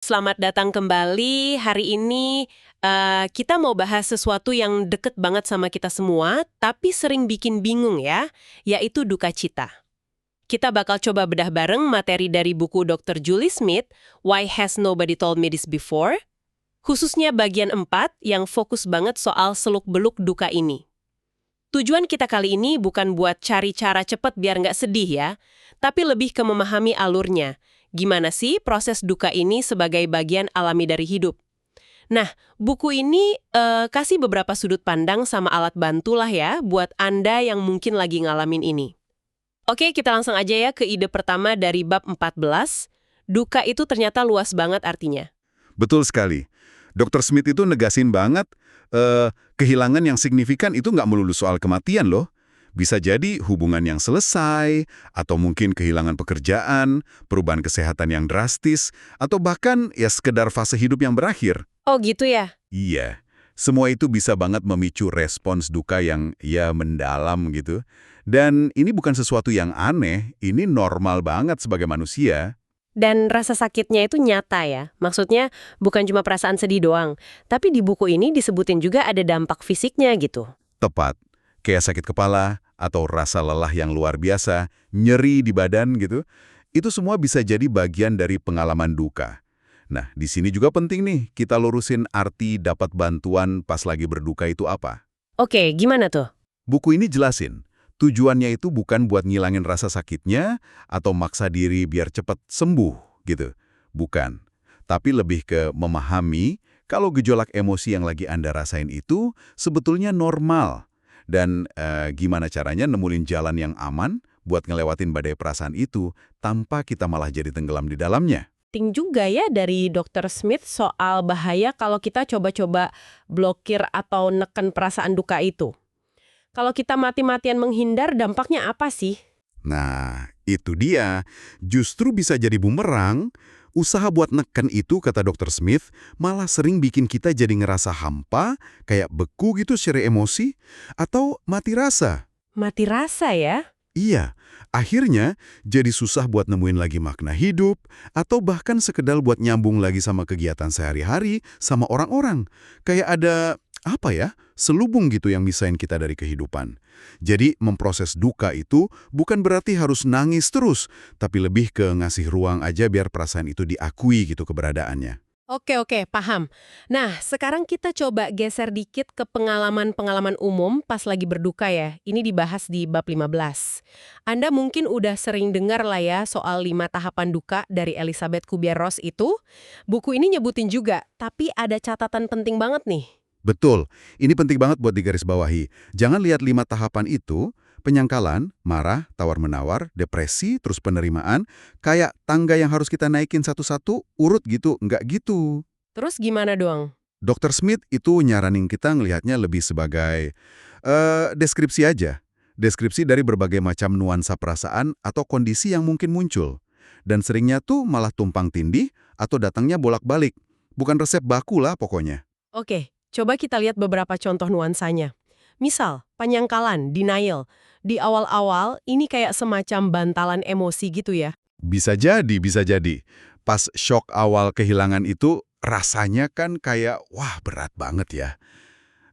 Selamat datang kembali. Hari ini kita mau bahas sesuatu yang deket banget sama kita semua, tapi sering bikin bingung ya, yaitu duka cita. Kita bakal coba bedah bareng materi dari buku Dr. Julie Smith, Why Has Nobody Told Me This Before? Khususnya bagian 4 yang fokus banget soal seluk-beluk duka ini. Tujuan kita kali ini bukan buat cari cara cepet biar nggak sedih ya, tapi lebih ke memahami alurnya. Gimana sih proses duka ini sebagai bagian alami dari hidup? Nah, buku ini kasih beberapa sudut pandang sama alat bantu lah ya buat Anda yang mungkin lagi ngalamin ini. Oke, kita langsung aja ya ke ide pertama dari bab 14. Duka itu ternyata luas banget artinya. Betul sekali. Dr. Smith itu negasin banget, kehilangan yang signifikan itu nggak melulu soal kematian loh. Bisa jadi hubungan yang selesai, atau mungkin kehilangan pekerjaan, perubahan kesehatan yang drastis, atau bahkan ya sekedar fase hidup yang berakhir. Oh gitu ya? Iya, semua itu bisa banget memicu respons duka yang ya mendalam gitu. Dan ini bukan sesuatu yang aneh, ini normal banget sebagai manusia. Dan rasa sakitnya itu nyata ya. Maksudnya bukan cuma perasaan sedih doang. Tapi di buku ini disebutin juga ada dampak fisiknya gitu. Tepat, kayak sakit kepala atau rasa lelah yang luar biasa, nyeri di badan gitu, itu semua bisa jadi bagian dari pengalaman duka. Nah, di sini juga penting nih, kita lurusin arti dapat bantuan pas lagi berduka itu apa. Oke, gimana tuh? Buku ini jelasin, tujuannya itu bukan buat ngilangin rasa sakitnya atau maksa diri biar cepat sembuh gitu. Bukan. Tapi lebih ke memahami kalau gejolak emosi yang lagi Anda rasain itu sebetulnya normal. Dan gimana caranya nemuin jalan yang aman buat ngelewatin badai perasaan itu tanpa kita malah jadi tenggelam di dalamnya. Penting juga ya dari Dr. Smith soal bahaya kalau kita coba-coba blokir atau neken perasaan duka itu. Kalau kita mati-matian menghindar, dampaknya apa sih? Nah, itu dia. Justru bisa jadi bumerang. Usaha buat neken itu, kata Dr. Smith, malah sering bikin kita jadi ngerasa hampa, kayak beku gitu secara emosi, atau mati rasa. Mati rasa ya? Iya, akhirnya jadi susah buat nemuin lagi makna hidup, atau bahkan sekedar buat nyambung lagi sama kegiatan sehari-hari, sama orang-orang. Kayak ada, apa ya, selubung gitu yang misahin kita dari kehidupan. Jadi memproses duka itu bukan berarti harus nangis terus, tapi lebih ke ngasih ruang aja biar perasaan itu diakui gitu keberadaannya. Oke, paham. Nah, sekarang kita coba geser dikit ke pengalaman-pengalaman umum pas lagi berduka ya. Ini dibahas di bab 15. Anda mungkin udah sering dengar lah ya soal 5 tahapan duka dari Elizabeth Kubler-Ross itu. Buku ini nyebutin juga, tapi ada catatan penting banget nih. Betul, ini penting banget buat digarisbawahi. Jangan lihat 5 tahapan itu, penyangkalan, marah, tawar-menawar, depresi, terus penerimaan, kayak tangga yang harus kita naikin satu-satu, urut gitu, nggak gitu. Terus gimana dong? Dr. Smith itu nyaranin kita ngelihatnya lebih sebagai deskripsi aja. Deskripsi dari berbagai macam nuansa perasaan atau kondisi yang mungkin muncul. Dan seringnya tuh malah tumpang tindih atau datangnya bolak-balik. Bukan resep baku lah pokoknya. Oke, coba kita lihat beberapa contoh nuansanya. Misal, penyangkalan, denial. Di awal-awal, ini kayak semacam bantalan emosi gitu ya. Bisa jadi, bisa jadi. Pas shock awal kehilangan itu, rasanya kan kayak, wah berat banget ya.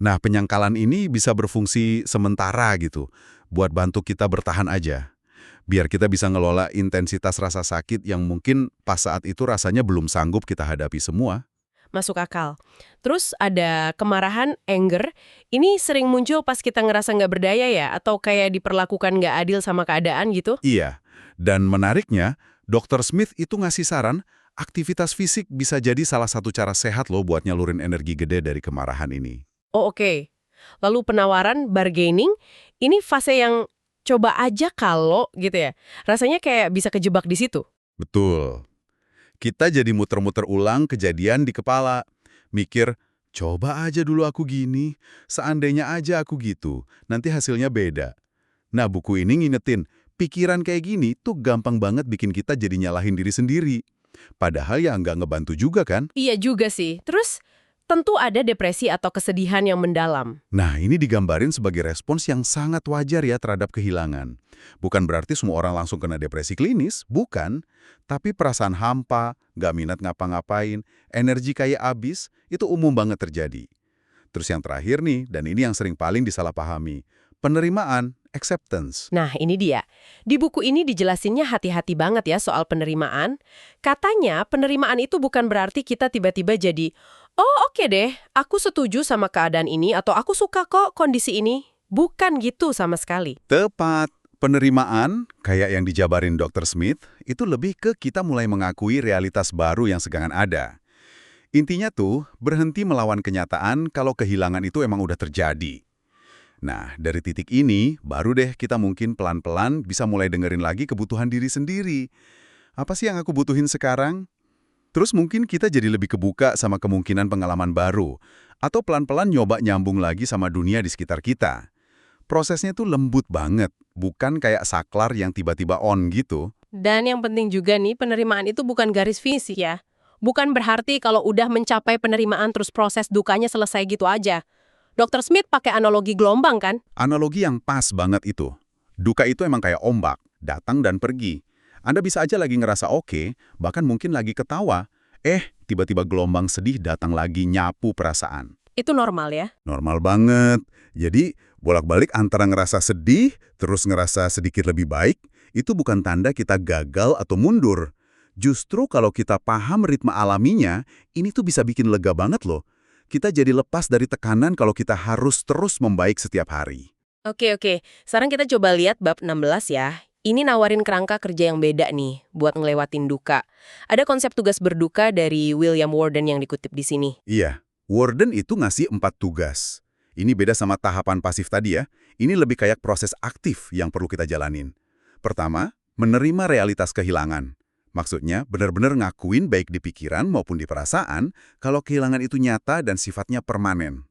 Nah, penyangkalan ini bisa berfungsi sementara gitu, buat bantu kita bertahan aja. Biar kita bisa ngelola intensitas rasa sakit yang mungkin pas saat itu rasanya belum sanggup kita hadapi semua. Masuk akal. Terus ada kemarahan, anger. Ini sering muncul pas kita ngerasa nggak berdaya ya? Atau kayak diperlakukan nggak adil sama keadaan gitu? Iya, dan menariknya, Dr. Smith itu ngasih saran, aktivitas fisik bisa jadi salah satu cara sehat loh buat nyalurin energi gede dari kemarahan ini. Oh oke. Lalu penawaran, bargaining. Ini fase yang coba aja kalau gitu ya. Rasanya kayak bisa kejebak di situ. Betul. Kita jadi muter-muter ulang kejadian di kepala. Mikir, coba aja dulu aku gini, seandainya aja aku gitu, nanti hasilnya beda. Nah, buku ini ngingetin, pikiran kayak gini tuh gampang banget bikin kita jadi nyalahin diri sendiri. Padahal ya nggak ngebantu juga kan? Iya juga sih. Terus tentu ada depresi atau kesedihan yang mendalam. Nah, ini digambarin sebagai respons yang sangat wajar ya terhadap kehilangan. Bukan berarti semua orang langsung kena depresi klinis, bukan. Tapi perasaan hampa, nggak minat ngapa-ngapain, energi kayak abis, itu umum banget terjadi. Terus yang terakhir nih, dan ini yang sering paling disalahpahami, penerimaan, acceptance. Nah, ini dia. Di buku ini dijelasinnya hati-hati banget ya soal penerimaan. Katanya penerimaan itu bukan berarti kita tiba-tiba jadi, oh oke deh, aku setuju sama keadaan ini atau aku suka kok kondisi ini. Bukan gitu sama sekali. Tepat. Penerimaan, kayak yang dijabarin Dr. Smith, itu lebih ke kita mulai mengakui realitas baru yang segangan ada. Intinya tuh, berhenti melawan kenyataan kalau kehilangan itu emang udah terjadi. Nah, dari titik ini, baru deh kita mungkin pelan-pelan bisa mulai dengerin lagi kebutuhan diri sendiri. Apa sih yang aku butuhin sekarang? Terus mungkin kita jadi lebih kebuka sama kemungkinan pengalaman baru, atau pelan-pelan nyoba nyambung lagi sama dunia di sekitar kita. Prosesnya tuh lembut banget, bukan kayak saklar yang tiba-tiba on gitu. Dan yang penting juga nih, penerimaan itu bukan garis finish ya. Bukan berarti kalau udah mencapai penerimaan terus proses dukanya selesai gitu aja. Dr. Smith pakai analogi gelombang kan? Analogi yang pas banget itu. Duka itu emang kayak ombak, datang dan pergi. Anda bisa aja lagi ngerasa oke, bahkan mungkin lagi ketawa. Tiba-tiba gelombang sedih datang lagi nyapu perasaan. Itu normal ya? Normal banget. Jadi, bolak-balik antara ngerasa sedih, terus ngerasa sedikit lebih baik, itu bukan tanda kita gagal atau mundur. Justru kalau kita paham ritme alaminya, ini tuh bisa bikin lega banget loh. Kita jadi lepas dari tekanan kalau kita harus terus membaik setiap hari. Oke. Sekarang kita coba lihat bab 16 ya. Ini nawarin kerangka kerja yang beda nih buat ngelewatin duka. Ada konsep tugas berduka dari William Worden yang dikutip di sini. Iya, Worden itu ngasih 4 tugas. Ini beda sama tahapan pasif tadi ya. Ini lebih kayak proses aktif yang perlu kita jalanin. Pertama, menerima realitas kehilangan. Maksudnya, benar-benar ngakuin baik di pikiran maupun di perasaan kalau kehilangan itu nyata dan sifatnya permanen.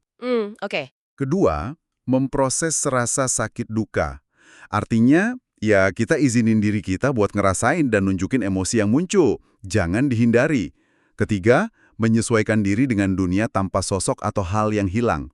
Oke. Kedua, memproses rasa sakit duka. Artinya, ya kita izinin diri kita buat ngerasain dan nunjukin emosi yang muncul. Jangan dihindari. Ketiga, menyesuaikan diri dengan dunia tanpa sosok atau hal yang hilang.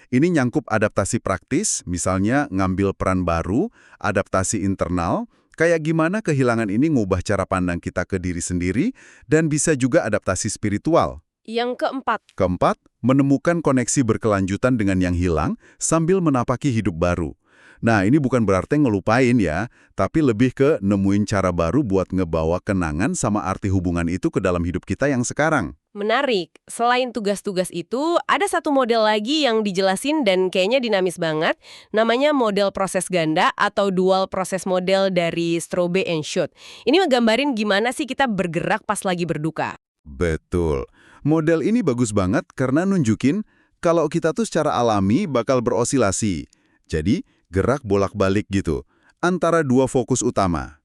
Ini nyangkup adaptasi praktis, misalnya ngambil peran baru, adaptasi internal, kayak gimana kehilangan ini ngubah cara pandang kita ke diri sendiri, dan bisa juga adaptasi spiritual. Yang keempat. Keempat, menemukan koneksi berkelanjutan dengan yang hilang sambil menapaki hidup baru. Nah, ini bukan berarti ngelupain ya, tapi lebih ke nemuin cara baru buat ngebawa kenangan sama arti hubungan itu ke dalam hidup kita yang sekarang. Menarik. Selain tugas-tugas itu, ada satu model lagi yang dijelasin dan kayaknya dinamis banget. Namanya model proses ganda atau dual proses model dari Strobe and Schott. Ini ngegambarin gimana sih kita bergerak pas lagi berduka. Betul. Model ini bagus banget karena nunjukin kalau kita tuh secara alami bakal berosilasi. Jadi, gerak bolak-balik gitu, antara dua fokus utama.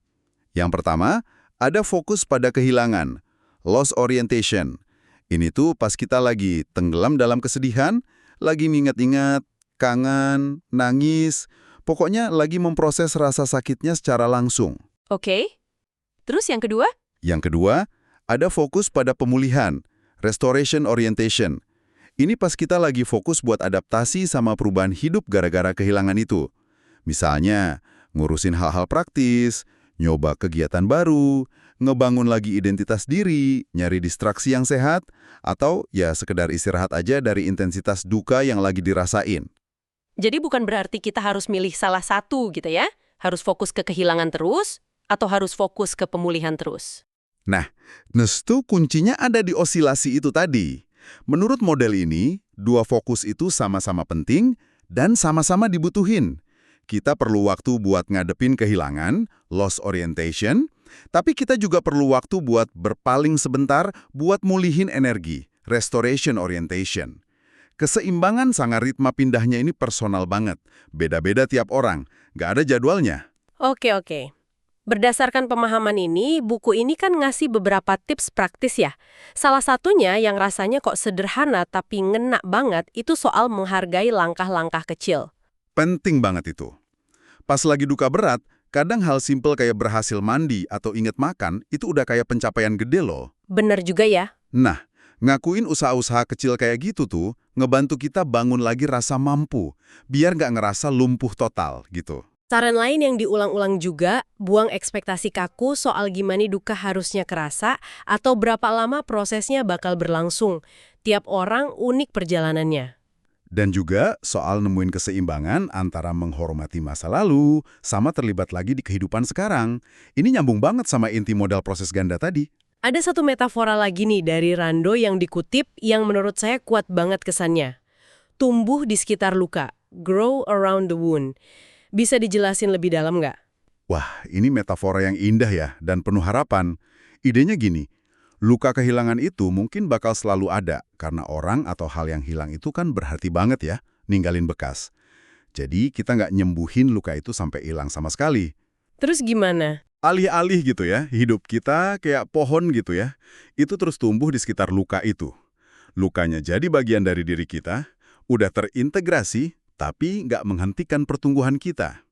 Yang pertama, ada fokus pada kehilangan, loss orientation. Ini tuh pas kita lagi tenggelam dalam kesedihan, lagi mengingat-ingat, kangen, nangis, pokoknya lagi memproses rasa sakitnya secara langsung. Oke. Terus yang kedua? Yang kedua, ada fokus pada pemulihan, restoration orientation. Ini pas kita lagi fokus buat adaptasi sama perubahan hidup gara-gara kehilangan itu. Misalnya, ngurusin hal-hal praktis, nyoba kegiatan baru, ngebangun lagi identitas diri, nyari distraksi yang sehat, atau ya sekedar istirahat aja dari intensitas duka yang lagi dirasain. Jadi bukan berarti kita harus milih salah satu gitu ya? Harus fokus ke kehilangan terus, atau harus fokus ke pemulihan terus? Nah, nestu kuncinya ada di osilasi itu tadi. Menurut model ini, dua fokus itu sama-sama penting dan sama-sama dibutuhin. Kita perlu waktu buat ngadepin kehilangan, loss orientation, tapi kita juga perlu waktu buat berpaling sebentar buat mulihin energi, restoration orientation. Keseimbangan sama ritme pindahnya ini personal banget, beda-beda tiap orang, nggak ada jadwalnya. Oke. Berdasarkan pemahaman ini, buku ini kan ngasih beberapa tips praktis ya. Salah satunya yang rasanya kok sederhana tapi ngena banget itu soal menghargai langkah-langkah kecil. Penting banget itu. Pas lagi duka berat, kadang hal simpel kayak berhasil mandi atau inget makan itu udah kayak pencapaian gede loh. Bener juga ya. Nah, Ngakuin usaha-usaha kecil kayak gitu tuh, ngebantu kita bangun lagi rasa mampu, biar nggak ngerasa lumpuh total gitu. Saran lain yang diulang-ulang juga, buang ekspektasi kaku soal gimana duka harusnya kerasa atau berapa lama prosesnya bakal berlangsung. Tiap orang unik perjalanannya. Dan juga soal nemuin keseimbangan antara menghormati masa lalu sama terlibat lagi di kehidupan sekarang. Ini nyambung banget sama inti modal proses ganda tadi. Ada satu metafora lagi nih dari Rando yang dikutip yang menurut saya kuat banget kesannya. Tumbuh di sekitar luka, grow around the wound. Bisa dijelasin lebih dalam nggak? Wah, ini metafora yang indah ya, dan penuh harapan. Idenya gini, luka kehilangan itu mungkin bakal selalu ada, karena orang atau hal yang hilang itu kan berarti banget ya, ninggalin bekas. Jadi kita nggak nyembuhin luka itu sampai hilang sama sekali. Terus gimana? Alih-alih gitu ya, hidup kita kayak pohon gitu ya, itu terus tumbuh di sekitar luka itu. Lukanya jadi bagian dari diri kita, udah terintegrasi, tapi nggak menghentikan pertumbuhan kita.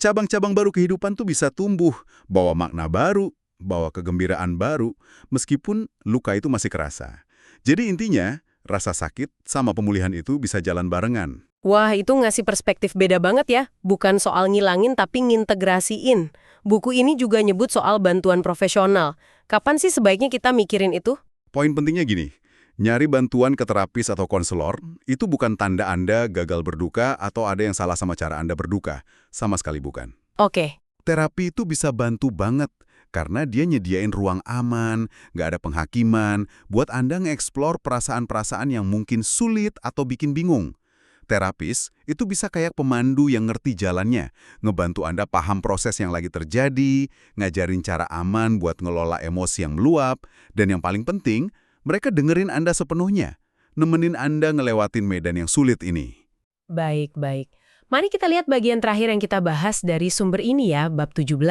Cabang-cabang baru kehidupan tuh bisa tumbuh, bawa makna baru, bawa kegembiraan baru, meskipun luka itu masih kerasa. Jadi intinya, rasa sakit sama pemulihan itu bisa jalan barengan. Wah, itu ngasih perspektif beda banget ya. Bukan soal ngilangin tapi ngintegrasiin. Buku ini juga nyebut soal bantuan profesional. Kapan sih sebaiknya kita mikirin itu? Poin pentingnya gini, nyari bantuan ke terapis atau konselor itu bukan tanda Anda gagal berduka atau ada yang salah sama cara Anda berduka. Sama sekali bukan. Oke. Terapi itu bisa bantu banget karena dia nyediain ruang aman, nggak ada penghakiman, buat Anda nge-explore perasaan-perasaan yang mungkin sulit atau bikin bingung. Terapis itu bisa kayak pemandu yang ngerti jalannya, ngebantu Anda paham proses yang lagi terjadi, ngajarin cara aman buat ngelola emosi yang meluap, dan yang paling penting, mereka dengerin Anda sepenuhnya, nemenin Anda ngelewatin medan yang sulit ini. Baik. Mari kita lihat bagian terakhir yang kita bahas dari sumber ini ya, bab 17.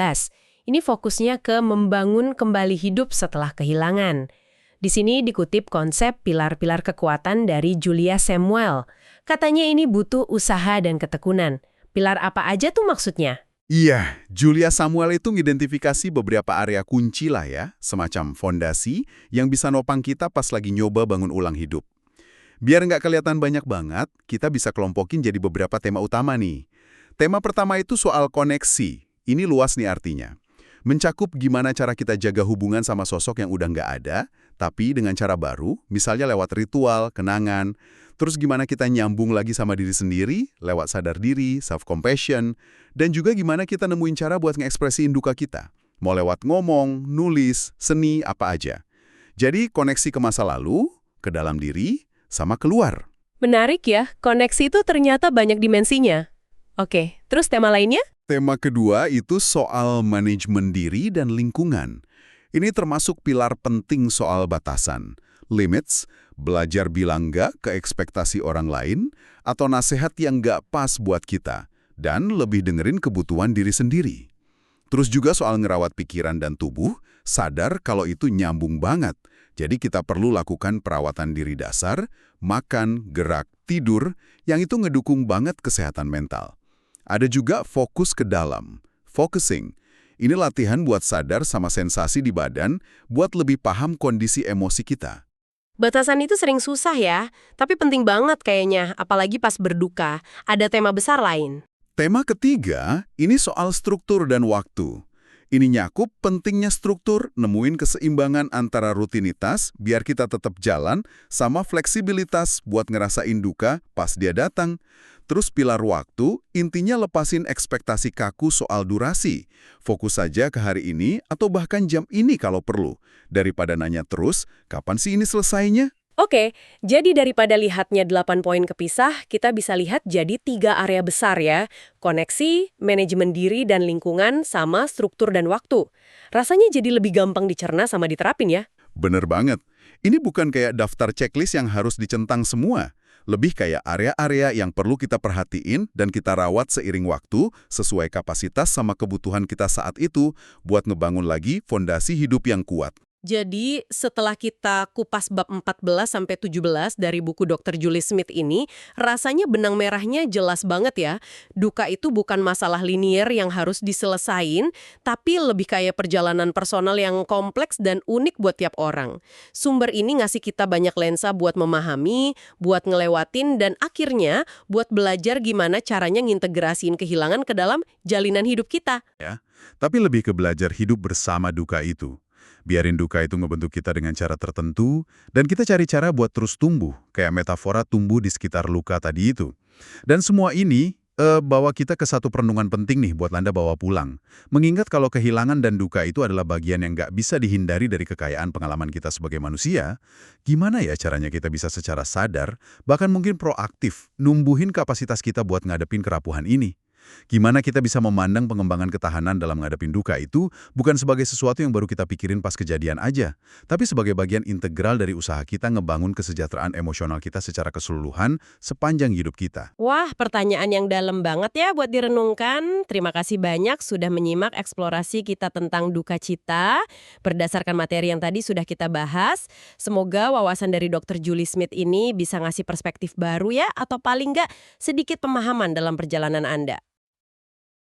Ini fokusnya ke membangun kembali hidup setelah kehilangan. Di sini dikutip konsep pilar-pilar kekuatan dari Julia Samuel. Katanya ini butuh usaha dan ketekunan. Pilar apa aja tuh maksudnya? Iya, Julia Samuel itu ngidentifikasi beberapa area kunci lah ya, semacam fondasi yang bisa nopang kita pas lagi nyoba bangun ulang hidup. Biar nggak kelihatan banyak banget, kita bisa kelompokin jadi beberapa tema utama nih. Tema pertama itu soal koneksi. Ini luas nih artinya. Mencakup gimana cara kita jaga hubungan sama sosok yang udah nggak ada, tapi dengan cara baru, misalnya lewat ritual, kenangan. Terus gimana kita nyambung lagi sama diri sendiri, lewat sadar diri, self-compassion, dan juga gimana kita nemuin cara buat ngekspresiin duka kita. Mau lewat ngomong, nulis, seni, apa aja. Jadi koneksi ke masa lalu, ke dalam diri, sama keluar. Menarik ya, koneksi itu ternyata banyak dimensinya. Oke, terus tema lainnya? Tema kedua itu soal manajemen diri dan lingkungan. Ini termasuk pilar penting soal batasan. Limits, belajar bilang nggak ke ekspektasi orang lain, atau nasihat yang nggak pas buat kita, dan lebih dengerin kebutuhan diri sendiri. Terus juga soal ngerawat pikiran dan tubuh, sadar kalau itu nyambung banget. Jadi kita perlu lakukan perawatan diri dasar, makan, gerak, tidur, yang itu ngedukung banget kesehatan mental. Ada juga fokus ke dalam, focusing. Ini latihan buat sadar sama sensasi di badan, buat lebih paham kondisi emosi kita. Batasan itu sering susah ya, tapi penting banget kayaknya, apalagi pas berduka. Ada tema besar lain. Tema ketiga, ini soal struktur dan waktu. Ini nyakup pentingnya struktur, nemuin keseimbangan antara rutinitas, biar kita tetap jalan, sama fleksibilitas buat ngerasain duka pas dia datang. Terus pilar waktu, intinya lepasin ekspektasi kaku soal durasi. Fokus saja ke hari ini atau bahkan jam ini kalau perlu. Daripada nanya terus, kapan sih ini selesainya? Oke, jadi daripada lihatnya 8 poin kepisah, kita bisa lihat jadi 3 area besar ya. Koneksi, manajemen diri dan lingkungan, sama struktur dan waktu. Rasanya jadi lebih gampang dicerna sama diterapin ya. Bener banget. Ini bukan kayak daftar checklist yang harus dicentang semua. Lebih kayak area-area yang perlu kita perhatiin dan kita rawat seiring waktu sesuai kapasitas sama kebutuhan kita saat itu buat ngebangun lagi fondasi hidup yang kuat. Jadi, setelah kita kupas bab 14 sampai 17 dari buku Dr. Julie Smith ini, rasanya benang merahnya jelas banget ya. Duka itu bukan masalah linier yang harus diselesain, tapi lebih kayak perjalanan personal yang kompleks dan unik buat tiap orang. Sumber ini ngasih kita banyak lensa buat memahami, buat ngelewatin, dan akhirnya buat belajar gimana caranya ngintegrasiin kehilangan ke dalam jalinan hidup kita. Ya. Tapi lebih ke belajar hidup bersama duka itu. Biarin duka itu ngebentuk kita dengan cara tertentu, dan kita cari cara buat terus tumbuh, kayak metafora tumbuh di sekitar luka tadi itu. Dan semua ini bawa kita ke satu perenungan penting nih buat Anda bawa pulang. Mengingat kalau kehilangan dan duka itu adalah bagian yang nggak bisa dihindari dari kekayaan pengalaman kita sebagai manusia, gimana ya caranya kita bisa secara sadar, bahkan mungkin proaktif, numbuhin kapasitas kita buat ngadepin kerapuhan ini? Gimana kita bisa memandang pengembangan ketahanan dalam ngadepin duka itu bukan sebagai sesuatu yang baru kita pikirin pas kejadian aja, tapi sebagai bagian integral dari usaha kita ngebangun kesejahteraan emosional kita secara keseluruhan sepanjang hidup kita. Wah, pertanyaan yang dalam banget ya buat direnungkan. Terima kasih banyak sudah menyimak eksplorasi kita tentang duka cita. Berdasarkan materi yang tadi sudah kita bahas, semoga wawasan dari Dr. Julie Smith ini bisa ngasih perspektif baru ya, atau paling nggak sedikit pemahaman dalam perjalanan Anda.